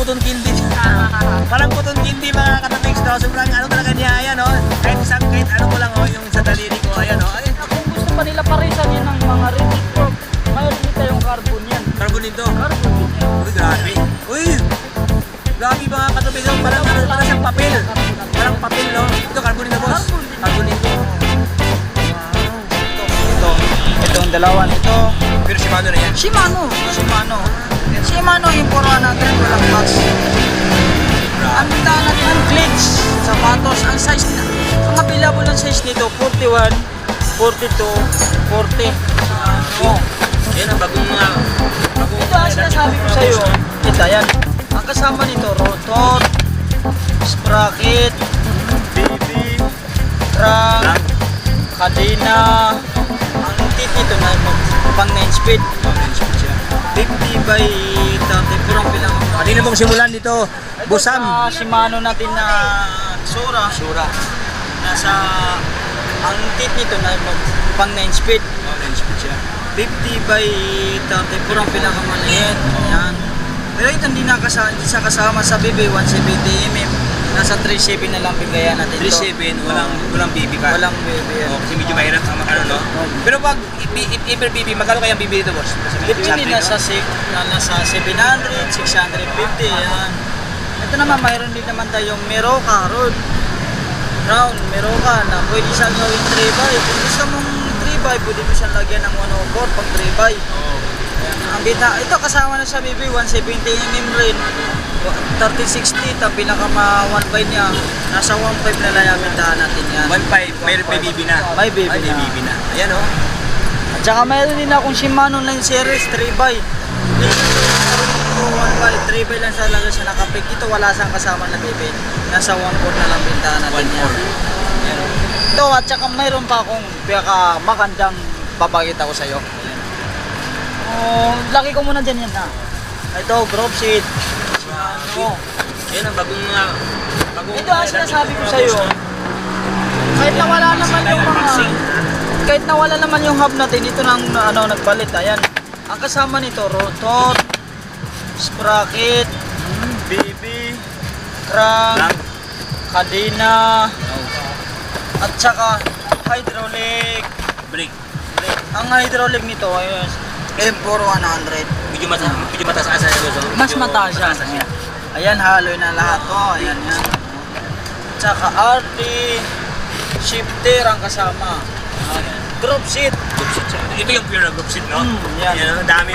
cotton candy. Parang cotton candy mga katapigs, no? Sobrang ano talaga niya, ayan, no? Kahit ano ko lang, oh, yung sa daliri ko, ayan, no? Ay, Kung gusto pa nila parisan yan ng mga rigid pork, mayroon din tayong carbon yan. carbon nito. Carbon din yan. Uy, grabe. Uy! Grabe mga katapigs, no? Parang siyang papel. Parang papel, no? Ito, carbon nito, boss. Carbon nito. Itong dalawa nito. Pero Shimano na yan. Shimano yung 400, walang box. Ang bintahan natin ang cleats, sapatos, ang size na. Ang available ng size nito, 41, 42, 40. Yan ang bagong mga... Ito ang sinasabi ko sa'yo. Ito, yan. Ang kasama nito, rotor, sprocket, baby, crank, kadena. Ang tit nito na pang 9 speed. 50 by 34 ang pinaka. Kanina mong simulan dito, Busam. Ito sa Shimano natin na Sura. Nasa, ang tit nito na pang 9 speed. 50 by 34 ang pinakamaliit. Yan. Pero ito hindi siya kasama sa BB 170mm. Nasa 37 na lang bigayan natin ito. 37, walang BB ka. Walang BB yan. Oh, kasi medyo mahirap ang makano, no? Pero pag iper BB, magkano kaya ang BB dito, boss? Depende nasa 700, 650 yan. Ito naman mayroon din naman tayong Meroka round Meroka na pwede siya gawing 3x. Kung gusto mong 3x, pwede mo siyang lagyan ng 104 pang 3x. Ayan. Ang bita, ito kasama na sa BB 170mm rin. 3060, ang pinaka 1.5 niya, nasa 1.5 na lang yung bintahan natin yan. 1.5, may BB na. May BB May na. BB na. Ayan, oh. At saka mayroon din akong Shimano 9 series 3x. 3x lang sa talaga siya nakapig. Ito wala siyang kasama na BB. Nasa 1.4 na lang bintahan natin yan. Ayan, oh. Ito at saka mayroon pa akong magandang papakita ko sa'yo. Laki ko muna dyan yan ha. Ito, group seat. Yan ang bagong mga... Ito ang sinasabi ko sa'yo. Kahit nawala naman yung hub natin, ito nang nagbalit. Ayan. Ang kasama nito, rotor, sprocket, BB, crank, kadena, at saka hydraulic Brake. Ang hydraulic nito ay M4100. Medyo mataas asa siya, boss. Mas mataas siya. Ayan, haloy na lahat to. Ayan yan. Tsaka RT, shifter ang kasama. Group seat. Ito yung pure na group seat, no? Yan. Yan, ang dami.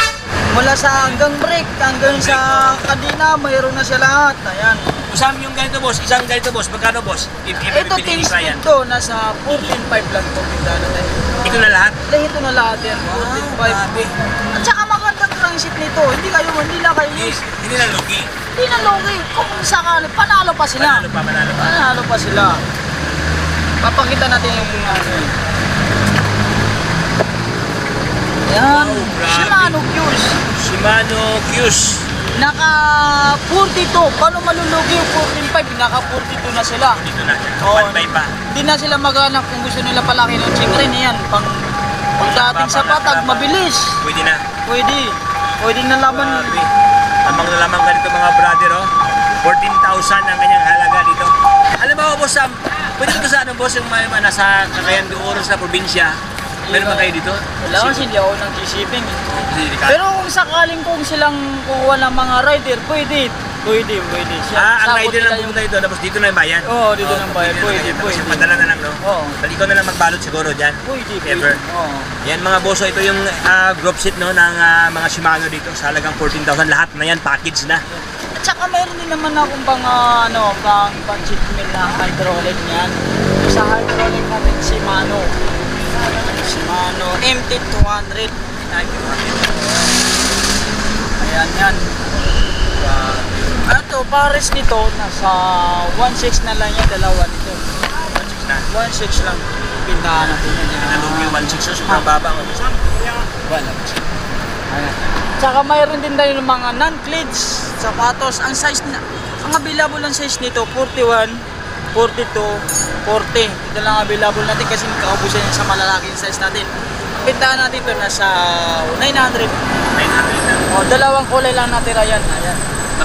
Mula sa hanggang brake, hanggang sa kadena, mayroon na siya lahat. Ayan. Usam yung ganito, boss. Isang ganito, boss. Magkano, boss? Ito 10 speed to. Nasa 14.5 lang to. Ito na lahat? Ito na lahat yan. 14.5. At saka magandang crankshaft nito. Hindi na kayo use. Hindi na lugi. Hindi na logi. Kung sakali, panalo pa sila. Panalo pa sila. Papakita natin yung ano. Yan. Shimano Q's. Shimano Q's. Naka 42. Paano malulugi yung 14.5? Naka 42 na sila. Dito na. Oo. 1.5 pa. Hindi na sila maghanap kung gusto nila palaki ng chingrin. Yan. Pagdating sa patag, mabilis. Pwede na. Pwede na laman. Grabe. Tamang na lamang ganito mga brother, oh. 14,000 ang kanyang halaga dito. Alam mo, boss Sam, pwede ko sa boss, yung nasa Cagayan de Oro sa probinsya. Meron ba kayo dito? Wala kasi hindi ako ng G-shipping. Pero kung sakaling kung silang kukuha ng mga rider, pwede. Ang rider lang pumunta dito, tapos dito na yung bayan? Oo, dito na yung bayan. Pwede. Padala na lang, no? Oo. Bali ko na lang magbalot siguro dyan. Pwede. Ever. Oo. Yan mga boss, ito yung group seat, no, ng mga Shimano dito sa halagang 14,000. Lahat na yan, package na. At saka mayroon din naman akong pang seat mill na hydraulic niyan. Sa hydraulic natin Shimano MT200. Ayan yan. Ito, pares nito, nasa 1.6 na lang yan, dalawa nito. 1.6 na. 1.6 lang. Pintahan natin yan. Nalog yung 1.6 so sobrang baba. Wala. Ayan. Tsaka mayroon din tayo ng mga non-cleats, sapatos. Ang size na, ang available ng size nito, 41, 42, 40. Ito lang available natin kasi kaubusan yan sa malalaking size natin. Ang pintahan natin ito nasa 900. 900 na. O, dalawang kulay lang natira yan. Ayan.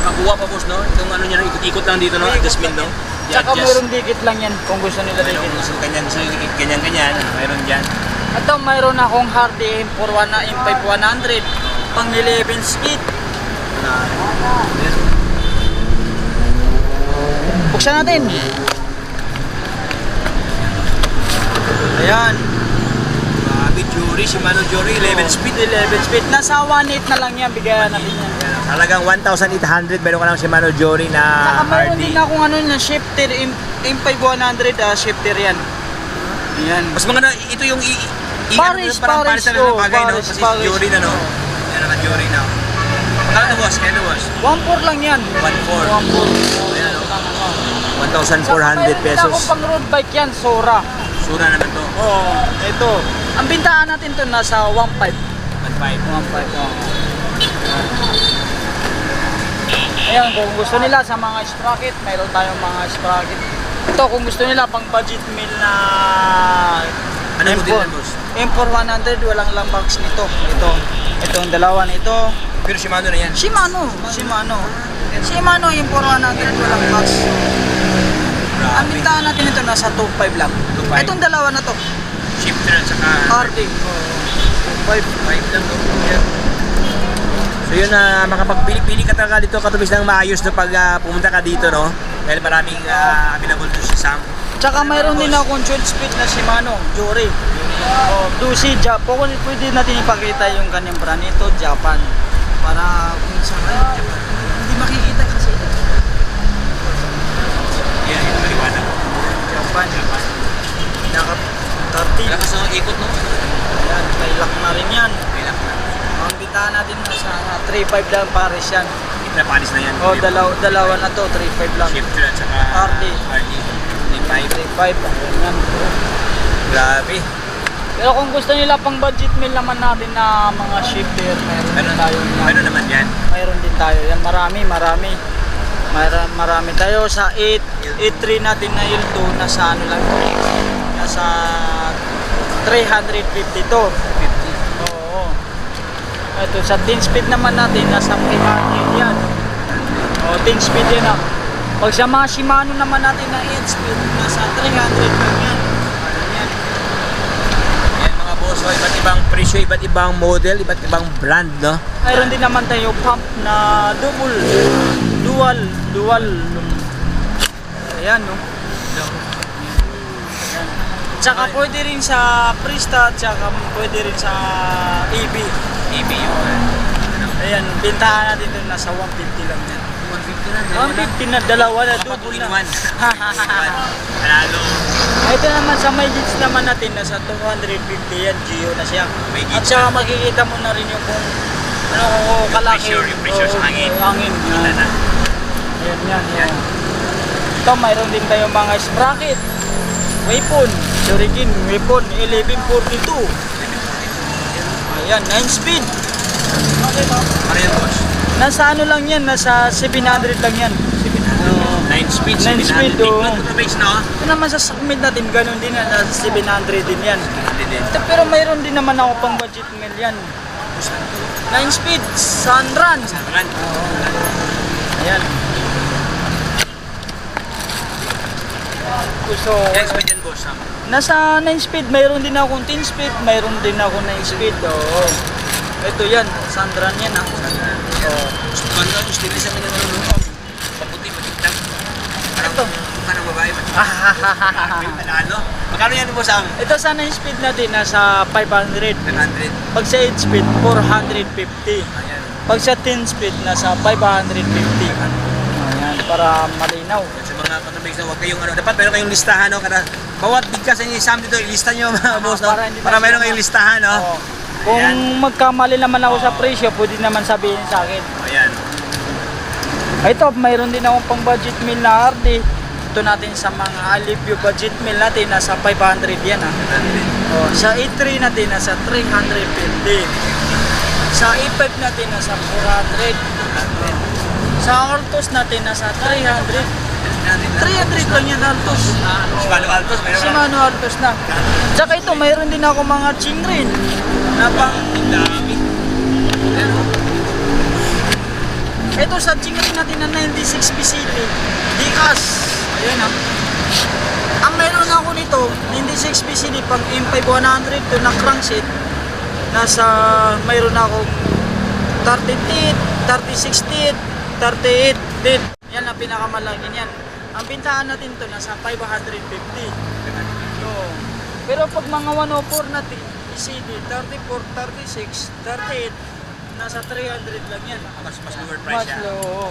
nakakuha pa boss, no? Itong ano niya, ikot-ikot lang dito, no? Adjustment, no? Tsaka I-adjust. mayroon dikit lang yan kung gusto nila Mayroon dikit. gusto ganyan, mayroon dyan. Ito mayroon akong Hardy M41 na M5100 pang 11 speed. Buksan natin. Ayan. Grabe, Jury, Shimano Jury, 11 speed. 11 speed. Nasa 1.8 na lang yan. Bigayan natin yan. Talagang 1,800, meron ka ng Shimano Jury na Saka mayroon Hardy. din akong ano na shifter, M5100 shifter yan. Ayan. Mas mga na, ito yung Paris, parang Paris, na ng bagay, no? Paris, Kasi Paris. Jury na, no? Yan ang Jury na. Kaya boss, 1.4 lang yan. 1,400. 1.4. Ayan, no? Saka 1,400 mayroon din pesos. akong pang road bike yan, Sora. Sura naman to. Oo, ito. Ang bintahan natin to nasa 1.5. 1,500. 1.5, oo. Ayan, kung gusto nila sa mga sprocket, mayroon tayong mga sprocket. Ito, kung gusto nila pang budget meal na Ano mo din yan, boss? M4100, walang lambox nito. Itong dalawa nito. Pero Shimano na yan. Shimano M4100, walang box. Ang bintahan natin ito nasa 2.5 lang. 2.5. Itong dalawa na to, Shifter at saka Hardy. 2.5. lang to. Yan. So yun na makapagpili-pili ka talaga dito katubis ng maayos na pag pumunta ka dito, no? Dahil maraming available doon si Sam. Tsaka mayroon din akong 12 speed na Shimano, Jury. Dusi, Japan. Pwede natin ipakita yung kanyang brand ito, Japan. Para kung saan hindi makikita kasi. Yan, yung maliwanag. Japan. Naka Wala 30. ka sa ikot, no? Yan, may lock na rin yan. May lang na. Ang bitahan natin nasa 3.5 lang pares yan. Itra panis na yan. O, dalawa na to, 3.5 lang. Shifter at saka Hardy. Hardy. 3.5, yan. Grabe. Pero kung gusto nila pang budget meal naman natin na mga shifter, mayroon din tayo. Meron naman yan. Mayroon din tayo. Yan, marami tayo sa 8.3 natin na L2 nasa ano lang to. Nasa 350 to. 50. Oo. Ito sa 10 speed naman natin nasa 500 yan. O 10 speed yan ah. Pag sa mga Shimano naman natin na 8 speed nasa 300 lang yan. Yan. Yan mga boss, so, iba't ibang presyo, iba't ibang model, iba't ibang brand, no? Mayroon din naman tayo pump na dual. Ayan, no? Ayan. Tsaka pwede rin sa Prista, tsaka pwede rin sa EB. EB yun. Ayan, bintahan natin doon nasa 150 lang yan. 150 na. 150 na, dalawa na, double Kapag na. in one. Panalo. Ito naman sa may leads naman natin, nasa 250 yan, Gio na siya. May At gauge saka na. makikita mo na rin yung kung ano kalaki. Yung pressure sa hangin. Hangin. Wala na. Ayan, yan. Ito, mayroon din tayo mga sprocket. Weapon, Shuriken, weapon, 1142. Ayan, 9 speed. Ano yan, boss? Nasa ano lang yan, nasa 700 lang yan. 9 speed, 9 speed, oh. Tingnan mo base, no? Ito naman sa submit natin, ganun din yan, nasa 700 din yan. Hindi din. Ito, pero mayroon din naman ako pang budget meal yan. 9 speed, Sunrun. Run. Ayan. So, Yan, speed yan, boss. nasa 9 speed, mayroon din akong 10 speed, mayroon din ako 9 speed. Oo. Ito yan, Sunrun yan ah. Oo. Ganda, stilis ang kanyang ano. Paputi, patiktak. Ito. Parang babae. Panalo. Magkano yan, boss? Ito sa 9 speed natin, nasa 500. 900. Pag sa 8 speed, 450. Ayan. Pag sa 10 speed, nasa 550. Ayan, para malinaw. Sa mga katabig na huwag kayong ano. Dapat meron kayong listahan, no? Kada bawat bigkas ni Sam dito, ilista nyo mga boss, no? para hindi Para na meron sila kayong listahan, no? Oo. Kung Ayan. magkamali naman ako sa presyo, pwede naman sabihin sa akin. Ayan. Ito, mayroon din akong pang budget meal na Hardy. Ito natin sa mga Alivio budget meal natin, nasa 500 yan ah. 900. Oh, sa E3 natin, nasa 350. Sa E5 natin, nasa 400. Sa Altos natin, nasa 300. 300 lang yan Altos. Shimano Altos, meron na. Shimano Altos na. Tsaka ito, mayroon din ako mga Chingrin na pang Dami. Ito sa Jingle natin na 96 PCD. Dikas. Ayan ah. Ang meron ako nito, 96 PCD pang M5 100 to na crankset. Nasa mayroon ako 30 teeth, 36 teeth, 38 teeth. Yan ang pinakamalaki niyan. Ang bintahan natin to nasa 550. So, pero pag mga 104 na PCD, 34, 36, 38, nasa 300 lang yan. Mas lower price Mas siya. low.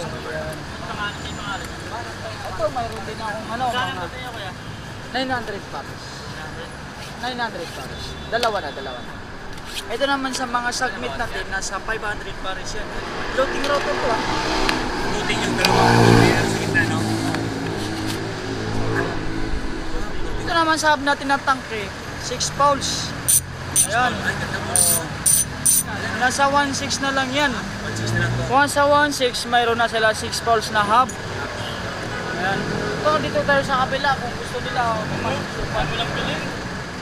Ito mayroon din akong ano, mga 900 pares. 900 pares. Dalawa na. Ito naman sa mga segment natin, nasa 500 pares yan. Floating rotor to ah. Buting yung dalawang sa gitna, no? Ito naman sa hub natin na tanke, 6 poles. Ayan. Ay, ganda mo. Nasa 1.6 na lang yan. 1.6 na lang to. Once sa 1.6, mayroon na sila 6 poles na hub. Ayan. Ito, dito tayo sa kapila kung gusto nila.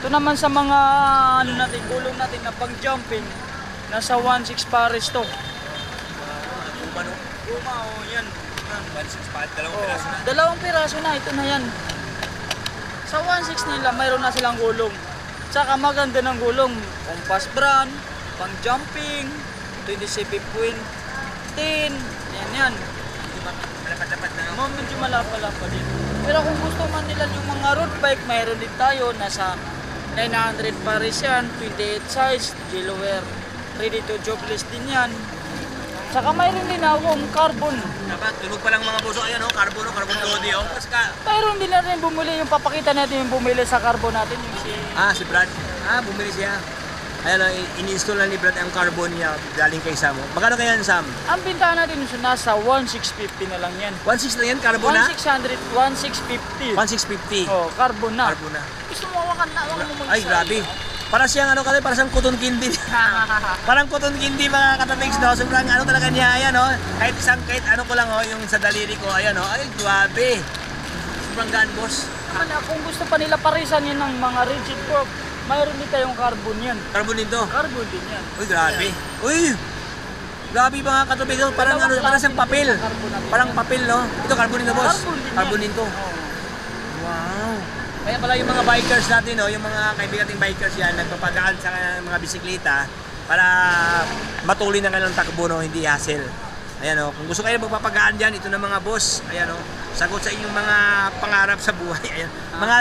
Ito naman sa mga ano natin, gulong natin na pang jumping. Nasa 1.6 pares to. Uma, no? Guma, oh, yan. 1.6 pa, dalawang Oh, piraso na. dalawang piraso na, ito na yan. Sa 1.6 nila, mayroon na silang gulong. Tsaka maganda ng gulong. Compass brand, pang jumping, 27.10, yan. Malapat-lapat na, no? No, medyo malapa-lapa din. Pero kung gusto man nila yung mga road bike, mayroon din tayo. Nasa 900 pares yan, 28 size, Gilaware. Ready to jobless din yan. Tsaka mayroon din akong carbon. Dapat, tunog pa lang mga buso. Ayan, oh, carbon lodi, oh. Mas ka... Mayroon din na rin bumili, yung papakita natin yung bumili sa carbon natin. Yung Si Brad. Bumili siya. Ayan, in-install na ni Brad ang carbon niya galing kay Sam. Magkano kaya yan, Sam? ang bintahan natin so nasa 1,650 na lang yan. 1.6 lang yan, carbon na? 1,650. 1.650. Oh, carbon na. Carbon na. Gusto mo hawakan na, hawakan mo Ay, grabe. Para siyang ano kasi, para siyang cotton candy. Parang cotton candy mga katapigs, no? Sobrang ano talaga niya, ayan, no? Kahit ano ko lang, oh, yung sa daliri ko, ayan, no? Ay, grabe. Sobrang gaan, boss. Kung gusto pa nila parisan yan ng mga rigid fork, mayroon din tayong carbon yan. Carbon din to. Carbon din yan. Uy, grabe. Uy! Grabe mga katapigs, parang ano, parang siyang papel. Parang papel, no? Ito, carbon din to, boss. Carbon din to. Wow. Kaya pala yung mga bikers natin, no, yung mga kaibigan nating bikers yan, nagpapagaan sa mga bisikleta para matuloy na kanilang takbo, no, hindi hassle. Ayan, no, kung gusto kayo magpapagaan dyan, ito na mga boss. Ayan, no, sagot sa inyong mga pangarap sa buhay. Ayan, mga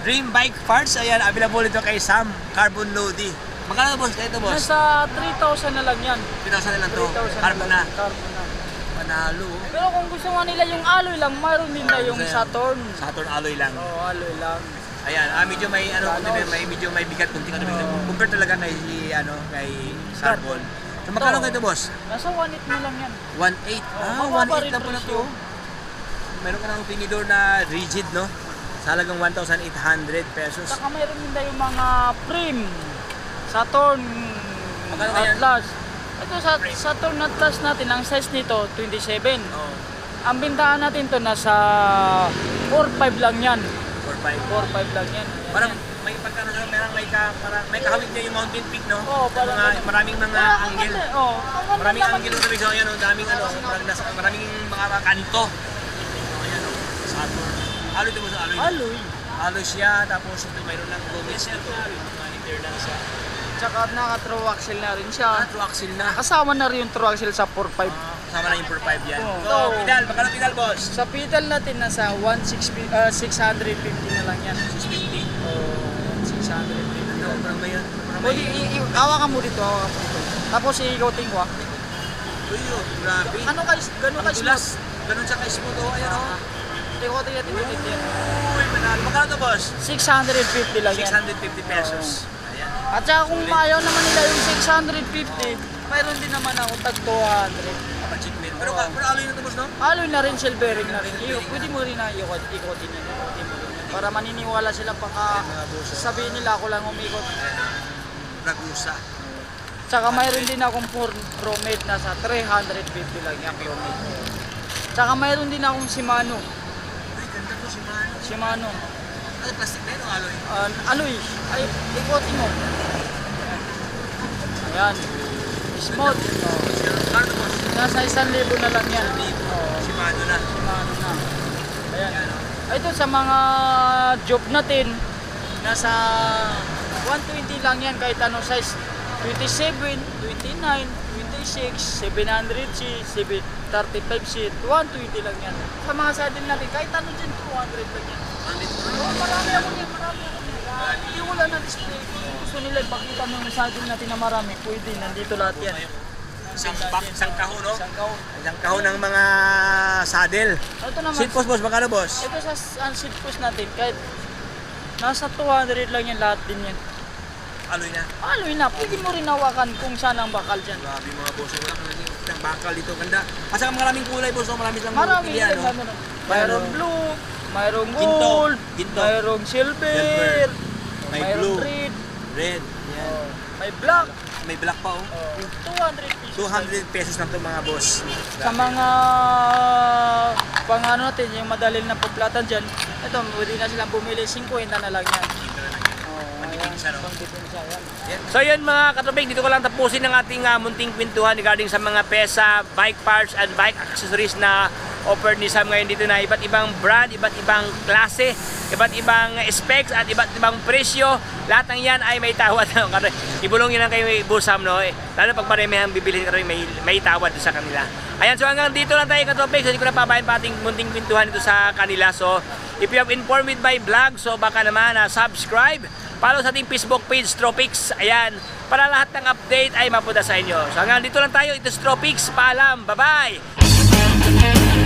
dream bike parts, ayan, available ito kay Sam Carbon Lodi. Magkano to, boss? Ito, boss? Nasa 3,000 na lang yan. 3,000 na lang to. 3,000 Carbon na. Carbon na. Manalo. Pero kung gusto nga nila yung alloy lang, mayroon din na yung Saturn. Saturn alloy lang. Oh, alloy lang. Ayan, medyo may medyo may bigat kunti compare talaga kay kay carbon. So magkano kayo boss? Nasa 1.8 na lang yan. 1.8. mababa 1.8 rin na po na presyo. to. Meron ka ng tinidor na rigid, no? Sa halagang 1,800 pesos. Saka mayroon din na yung mga frame. Saturn, Magkano kaya? Atlas. Ito sa Saturn Atlas natin, ang size nito 27. Oh, Ang bintahan natin to nasa 4.5 lang yan. 4.5. 4.5 lang yan. Parang may pagkano sa parang may kahawig niya yung mountain peak, no? Oo, parang maraming mga angle. Oh, Maraming angle sa video, ayan, oh, daming maraming mga kanto. Ayan, oh, Saturn. Alloy ito mo sa alloy. alloy. Alloy siya, tapos ito mayroon ng gomits ito. Mga internal siya. Tsaka naka-true axle na rin siya. True axle na. Kasama na rin yung true axle sa 4.5. Kasama na yung 4.5 yan. Oo. So, pedal. Magkano pedal, boss? Sa pedal natin nasa 650 na lang yan. 650. Oh, 650. Ano, parang may yan. Pwede, hawakan mo dito, hawakan mo dito. Tapos iikotin ko ah. Uy, oh, grabe. Ano kay, gano'n Ang kay dulas. Ganun siya kay smooth, oh. Ayan, oh. Ikotin natin dito yan. Uy, manalo. Magkano to, boss? 650 lang yan. 650 pesos. Ayan. At saka kung ayaw naman nila yung 650, mayroon din naman ako tag 200. Kapag-check din. Pero alloy na to, boss, no? Alloy na rin, shell bearing na rin. Pwede mo rin na ikotin yan. Ikotin mo rin yan. Para maniniwala sila baka sabihin nila ako lang umikot. Ragusa. Tsaka mayroon din akong Pro Mate na sa 350 lang yung Pro Mate. Tsaka mayroon din akong Shimano. Ay, ganda to si Mano. Shimano. Ano, plastic na yun o alloy? Alloy. Ay, ikotin mo. Ayan. Smooth. Magkano to, boss? Nasa 1,000 na lang yan. Oo. Simano na. Ano na. Ayan. Yan, oh. Ito sa mga job natin, nasa 120 lang yan kahit anong size. 27, 29, 26, 700 sheet, 35 sheet, 120 lang yan. Sa mga saddle natin, kahit ano dyan, 200 lang yan. Oh, marami ako yan, marami ako yan. Hindi wala na display. Kung gusto nila ipakita mo yung saddle natin na marami, pwede, nandito lahat yan. Isang kahon, no? Isang kahon. Isang kahon ng mga saddle. Ito naman, Seat post, boss, magkano, boss? ito sa seat post natin, kahit nasa 200 lang yan, lahat din yan. Aloy na. Aloy na, pwede mo rin hawakan kung saan ang bakal dyan. Grabe mga boss. Wala ka ng bakal dito. Ganda. Kasi maraming kulay, boss. No? Marami silang Marami pilihan, yan, no? mayroong blue, mayroong Ginto. gold, Ginto. mayroong silver, May mayroong blue. red, Red. Yan. may black. May black pa, oh. 200 pesos. 200 pesos lang to mga boss. Sa mga pang-ano natin, yung madalil na paplatan dyan, ito, pwede na silang bumili, 50 na lang yan. Pangdipinsa, no? Pangdipinsa, yan. So yun mga katubig, dito ko lang tapusin ang ating munting kwentuhan regarding sa mga pesa, bike parts and bike accessories na offered ni Sam ngayon dito na iba't ibang brand, iba't ibang klase, iba't ibang specs at iba't ibang presyo. Lahat ng yan ay may tawad. Ibulong yun lang kayo Boss Sam, no? Lalo pag maramihan bibilhin ka rin, may tawad sa kanila. Ayan, so hanggang dito lang tayo katubig. So hindi ko na pabayan pa ating munting kwentuhan dito sa kanila. So if you have informed with my vlog, so baka naman subscribe, follow sa ating Facebook page, Stropix. Ayan, para lahat ng update ay mapunta sa inyo. So hanggang dito lang tayo. Ito Stropix. Paalam. Bye-bye!